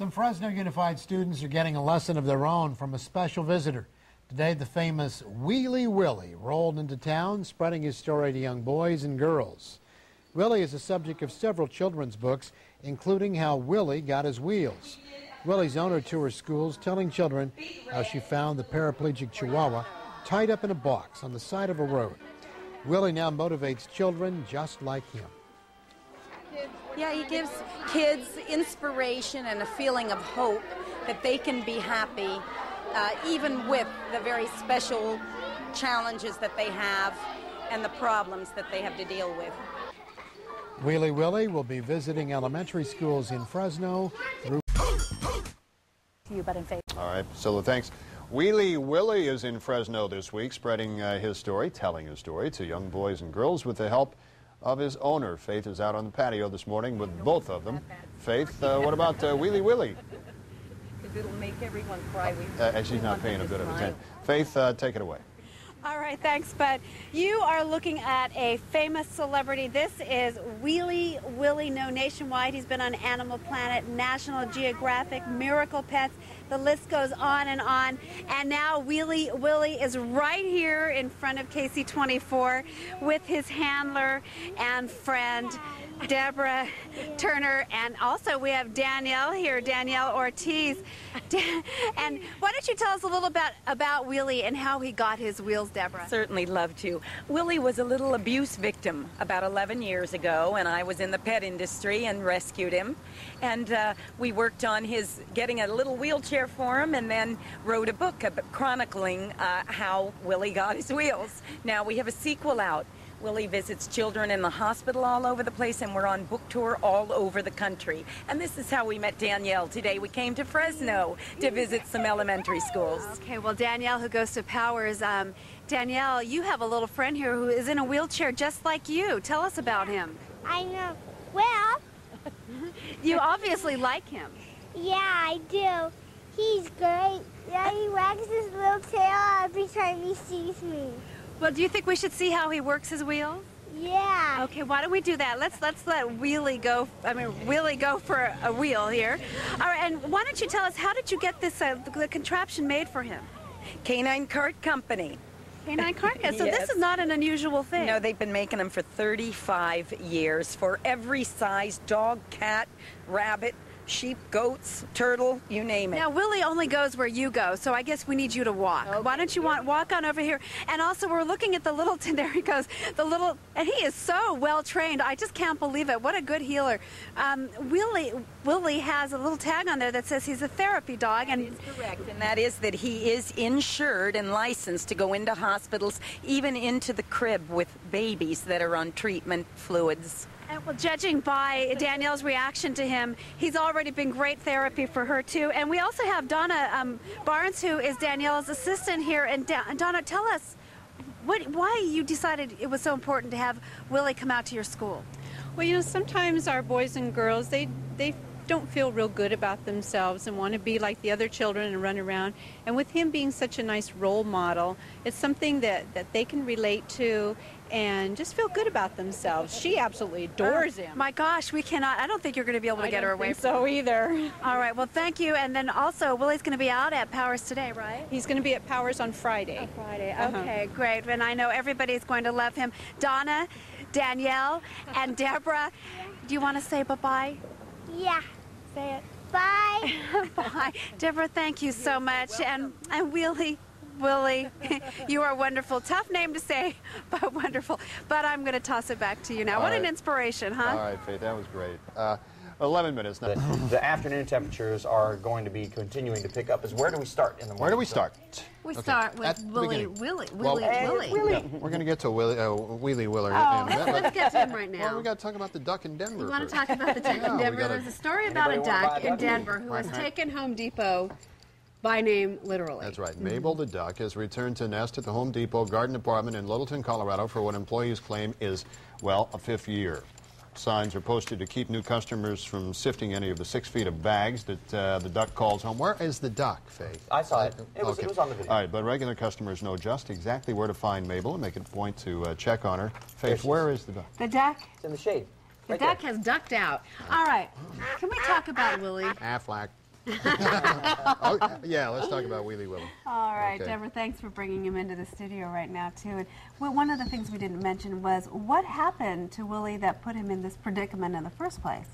Some Fresno Unified students are getting a lesson of their own from a special visitor. Today, the famous Willy rolled into town, spreading his story to young boys and girls. Willy is the subject of several children's books, including how Willy got his wheels. Willy's owner tours schools, telling children how she found the paraplegic Chihuahua tied up in a box on the side of a road. Willy now motivates children just like him. Yeah, he gives kids inspiration and a feeling of hope that they can be happy, even with the very special challenges that they have and the problems that they have to deal with. Willy will be visiting elementary schools in Fresno through... You, but in faith. All right, Priscilla, thanks. Willy is in Fresno this week, spreading his story, telling his story to young boys and girls with the help of his owner. Faith is out on the patio this morning with both of them. Faith, what about Willy? If it'll make everyone cry. She's not paying a bit of attention. Faith, take it away. All right, thanks, Bud. You are looking at a famous celebrity. This is Willy, known nationwide. He's been on Animal Planet, National Geographic, Miracle Pets. The list goes on. And now Willy is right here in front of KC24 with his handler and friend, Deborah Turner, and also we have Danielle here, Danielle Ortiz. And why don't you tell us a little bit about Willy and how he got his wheels, Deborah? Certainly love to. Willy was a little abuse victim about 11 years ago, and I was in the pet industry and rescued him. And we worked on his getting a little wheelchair for him, and then wrote a book chronicling how Willy got his wheels. Now we have a sequel out. Willy visits children in the hospital all over the place, and we're on book tour all over the country. And this is how we met Danielle today. We came to Fresno to visit some elementary schools. Okay, well, Danielle, who goes to Powers, Danielle, you have a little friend here who is in a wheelchair just like you. Tell us about him. I know. Well, you obviously like him. Yeah, I do. He's great. Yeah, he wags his little tail every time he sees me. Well, do you think we should see how he works his wheels? Yeah. Okay, why don't we do that? Let's let Willy go for a wheel here. All right, and why don't you tell us, how did you get this the contraption made for him? Canine Cart Company. Canine Cart? So Yes. This is not an unusual thing. No, they've been making them for 35 years for every size: dog, cat, rabbit, sheep, goats, turtle, you name it. Now, Willy only goes where you go, so I guess we need you to walk. Okay. Why don't you walk on over here? And also, we're looking at the little, there he goes, and he is so well trained. I just can't believe it. What a good healer. Willy has a little tag on there that says he's a therapy dog. That is correct, and that is that he is insured and licensed to go into hospitals, even into the crib with babies that are on treatment fluids. And well, judging by Danielle's reaction to him, he's already been great therapy for her, too. And we also have Donna Barnes, who is Danielle's assistant here. And Donna, tell us why you decided it was so important to have Willy come out to your school. Well, you know, sometimes our boys and girls, they don't feel real good about themselves and want to be like the other children and run around. And with him being such a nice role model, it's something that they can relate to and just feel good about themselves. She absolutely adores him. My gosh, I don't think you're going to be able to get her away from him. Either. All right, well, thank you. And then also, Willy's going to be out at Powers today, right? He's going to be at Powers on Friday. On Friday, okay, great. And I know everybody's going to love him. Donna, Danielle, and Deborah, do you want to say bye-bye? Yeah. Say it. Bye. Bye. Deborah, thank you so much. And Willy, you are wonderful. Tough name to say, but wonderful. But I'm going to toss it back to you now. What an inspiration, huh? All right, Faith, that was great. 11 minutes now. The afternoon temperatures are going to be continuing to pick up. Where do we start in the morning? Where do we start? We start with Willy. Yeah, we're going to get to Willy Willer in a minute. Let's get to him right now. Well, we got to talk about the duck in Denver. You want to talk about the duck in Denver? There's a story about a duck in Denver who was taken Home Depot by name, literally. That's right. Mabel the duck has returned to nest at the Home Depot garden department in Littleton, Colorado for what employees claim is, well, a 5th year. Signs are posted to keep new customers from sifting any of the 6 feet of bags that the duck calls home. Where is the duck, Faith? I saw it. It was on the video. All right, but regular customers know just exactly where to find Mabel and make it a point to check on her. Faith, where is the duck? The duck? It's in the shade. The duck has ducked out. All right. Can we talk about Willy? Aflac. Oh, yeah, let's talk about Willy. All right, Okay. Deborah, thanks for bringing him into the studio right now, too. And well, one of the things we didn't mention was what happened to Willy that put him in this predicament in the first place?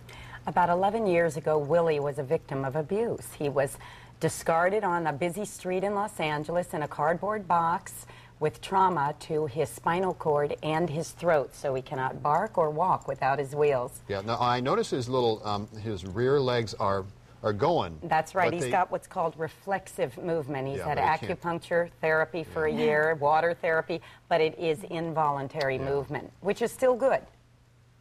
About 11 years ago, Willy was a victim of abuse. He was discarded on a busy street in Los Angeles in a cardboard box with trauma to his spinal cord and his throat, so he cannot bark or walk without his wheels. Yeah, now I notice his little, his rear legs are going. That's right. He's got what's called reflexive movement. He's Yeah, had but he can't. acupuncture therapy for a year, water therapy, but it is involuntary movement, which is still good.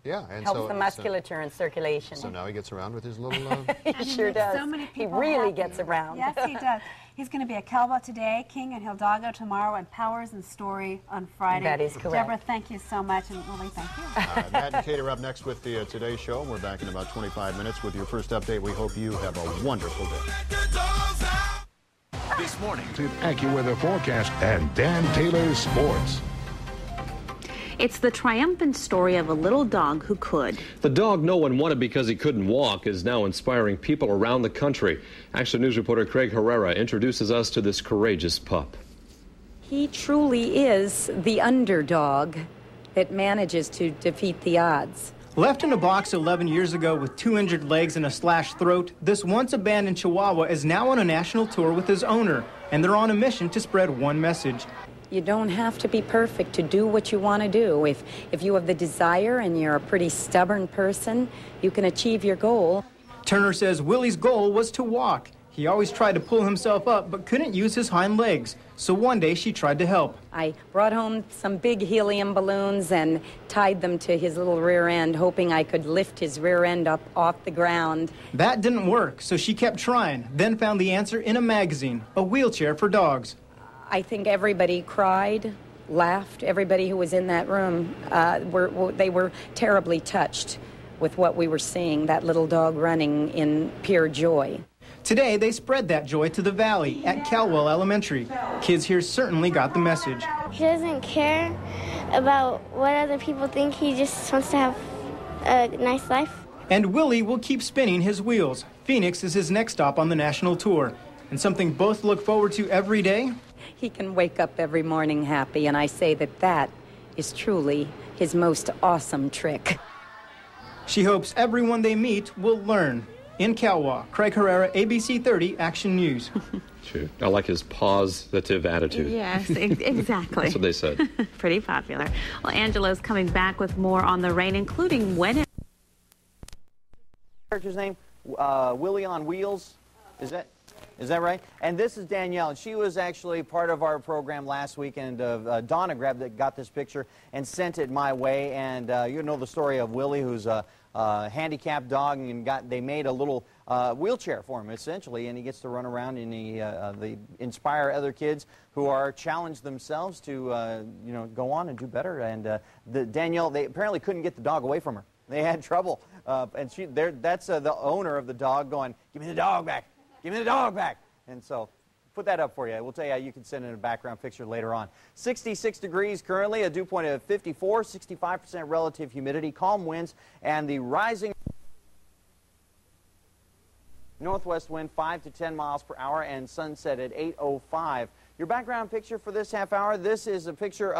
Yeah, and Helps so the musculature and circulation. So now he gets around with his little. He sure does. So many He people really happy. gets around. Yes, he does. He's going to be at Calva today, King and Hidalgo tomorrow, and Powers and Story on Friday. That is correct. Deborah, thank you so much, and Willy, thank you. Matt and Kate are up next with the Today Show. We're back in about 25 minutes with your first update. We hope you have a wonderful day. This morning, AccuWeather forecast and Dan Taylor's sports. It's the triumphant story of a little dog who could. The dog no one wanted because he couldn't walk is now inspiring people around the country. Action News reporter Craig Herrera introduces us to this courageous pup. He truly is the underdog that manages to defeat the odds. Left in a box 11 years ago with 2 injured legs and a slashed throat, this once abandoned Chihuahua is now on a national tour with his owner, and they're on a mission to spread one message. You don't have to be perfect to do what you want to do. If you have the desire and you're a pretty stubborn person, you can achieve your goal. Turner says Willy's goal was to walk. He always tried to pull himself up but couldn't use his hind legs. So one day she tried to help. I brought home some big helium balloons and tied them to his little rear end, hoping I could lift his rear end up off the ground. That didn't work, so she kept trying, then found the answer in a magazine, a wheelchair for dogs. I think everybody cried, laughed. Everybody who was in that room, they were terribly touched with what we were seeing, that little dog running in pure joy. Today, they spread that joy to the valley at Calwell Elementary. Kids here certainly got the message. He doesn't care about what other people think. He just wants to have a nice life. And Willy will keep spinning his wheels. Phoenix is his next stop on the national tour. And something both look forward to every day? He can wake up every morning happy, and I say that that is truly his most awesome trick. She hopes everyone they meet will learn. In Calwa, Craig Herrera, ABC 30, Action News. Sure. I like his positive attitude. Yes, exactly. That's what they said. Pretty popular. Well, Angela's coming back with more on the rain, including when it... Character's name, Willy on Wheels. Is that right? And this is Danielle, and she was actually part of our program last week, and Donna got this picture and sent it my way. And you know the story of Willy, who's a handicapped dog, and they made a little wheelchair for him essentially, and he gets to run around, and they inspire other kids who are challenged themselves to you know, go on and do better. And Danielle, they apparently couldn't get the dog away from her. They had trouble, and that's the owner of the dog going, "Give me the dog back. Give me the dog back." And so put that up for you. We'll tell you how you can send in a background picture later on. 66 degrees currently, a dew point of 54, 65% relative humidity, calm winds, and the rising northwest wind 5 to 10 miles per hour, and sunset at 8:05. Your background picture for this half hour, this is a picture of